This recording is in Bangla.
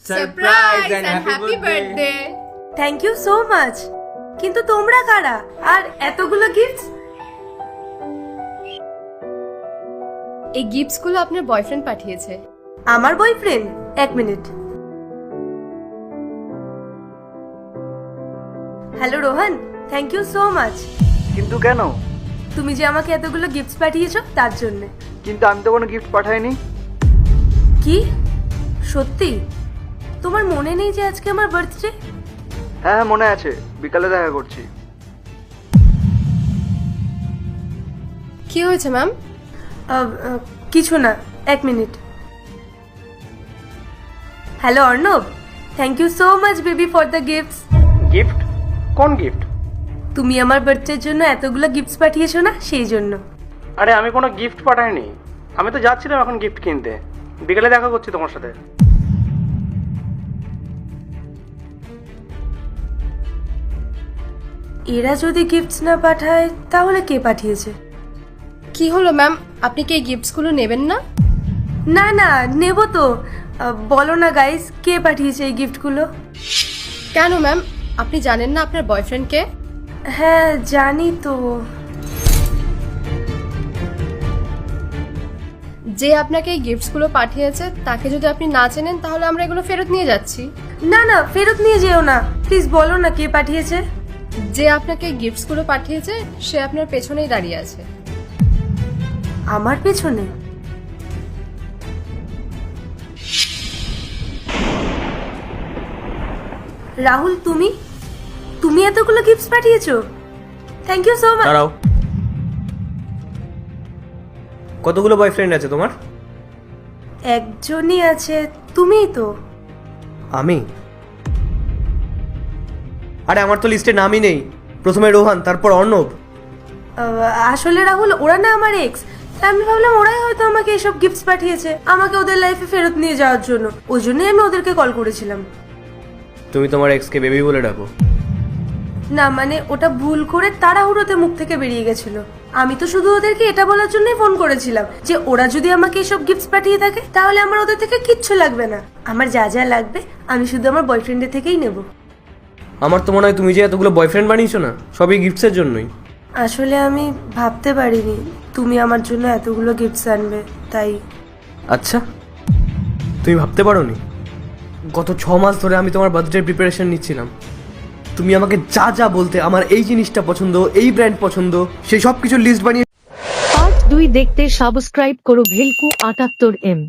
Surprise and happy birthday. Thank you so much. কিন্তু তোমরা কারা আর এতগুলো গিফটস? এই গিফটসগুলো আপনার বয়ফ্রেন্ড পাঠিয়েছে। আমার বয়ফ্রেন্ড? এক মিনিট। Hello Rohan, thank you so much. কিন্তু কেন? তুমি যে আমাকে এতগুলো গিফটস পাঠিয়েছো তার জন্য। কিন্তু আমি তো কোনো গিফট পাঠাইনি। কি সত্যি? তোমার মনে নেই যে আজকে আমার বার্থডে? হ্যাঁ হ্যাঁ মনে আছে, বিকালে দেখা করছি। কি হয়েছে ম্যাম? কিছু না, এক মিনিট। Hello Arnab, thank you so much baby for the gifts. Gift? কোন গিফট? তুমি আমার বার্থডের জন্য এতগুলো গিফটস পাঠিয়েছো না, সেই জন্য। আরে আমি কোনো গিফট পাঠাইনি, আমি তো যাচ্ছিলাম এখন গিফট কিনতে। বিকালে দেখা করছি তোমার সাথে। এরা যদি গিফটস না পাঠায় তাহলে কে পাঠিয়েছে? কি হলো ম্যাম, আপনি কি এই গিফটসগুলো নেবেন না? না না, নেব তো। বলো না গাইস, কে পাঠিয়েছে এই গিফটগুলো? কেন ম্যাম, আপনি জানেন না আপনার বয়ফ্রেন্ডকে? হ্যাঁ জানি তো। যে আপনাকে এই গিফটসগুলো পাঠিয়েছে তাকে যদি আপনি না চেনেন তাহলে আমরা এগুলো ফেরত নিয়ে যাচ্ছি। না না, ফেরত নিয়ে যেও না প্লিজ, বলো না কে পাঠিয়েছে। যে আপনাকে এই গিফটসগুলো পাঠিয়েছে সে আপনার পেছনেই দাঁড়িয়ে আছে। আমার পেছনে? রাহুল, তুমি তুমি এতগুলো গিফটস পাঠিয়েছো? Thank you so much. দাঁড়াও, কতগুলো বয়ফ্রেন্ড আছে তোমার? একজনই আছে, তুমিই তো। আমি? আরে আমার তো লিস্টে নামই নেই। প্রথমে রোহান, তারপর অর্ণব। আসলে রাহুল, ওরা না আমার এক্স। আমি ভাবলাম ওরাই হয়তো আমাকে এসব গিফটস পাঠিয়েছে আমাকে ওদের লাইফে ফেরত নিয়ে যাওয়ার জন্য। ওই জন্যই আমি ওদেরকে কল করেছিলাম। তুমি তোমার এক্সকে বেবি বলে ডাকো? না মানে ওটা ভুল করে তাড়াহুড়োতে মুখ থেকে বেরিয়ে গেছিল। আমি তো শুধু ওদেরকে এটা বলার জন্যই ফোন করেছিলাম যে ওরা যদি আমাকে এসব গিফটস পাঠিয়ে থাকে তাহলে আমার ওদের থেকে কিচ্ছু লাগবে না। আমার যা যা লাগবে আমি শুধু আমার বয়ফ্রেন্ডের থেকেই নেব। আমার তো মনে হয় তুমি যে এতগুলো বয়ফ্রেন্ড বানিয়েছো না, সবই গিফটসের জন্যই। আসলে আমি ভাবতে পারিনি তুমি আমার জন্য এতগুলো গিফটস আনবে, তাই। আচ্ছা, তুমি ভাবতে পারোনি? গত 6 মাস ধরে আমি তোমার বার্থডে প্রিপারেশন নিচ্ছিলাম। তুমি আমাকে যা যা বলতে, আমার এই জিনিসটা পছন্দ, এই ব্র্যান্ড পছন্দ, সেই সব কিছুর লিস্ট বানিয়ে। পার্ট 2 দেখতে সাবস্ক্রাইব করো ভেলকু 78M।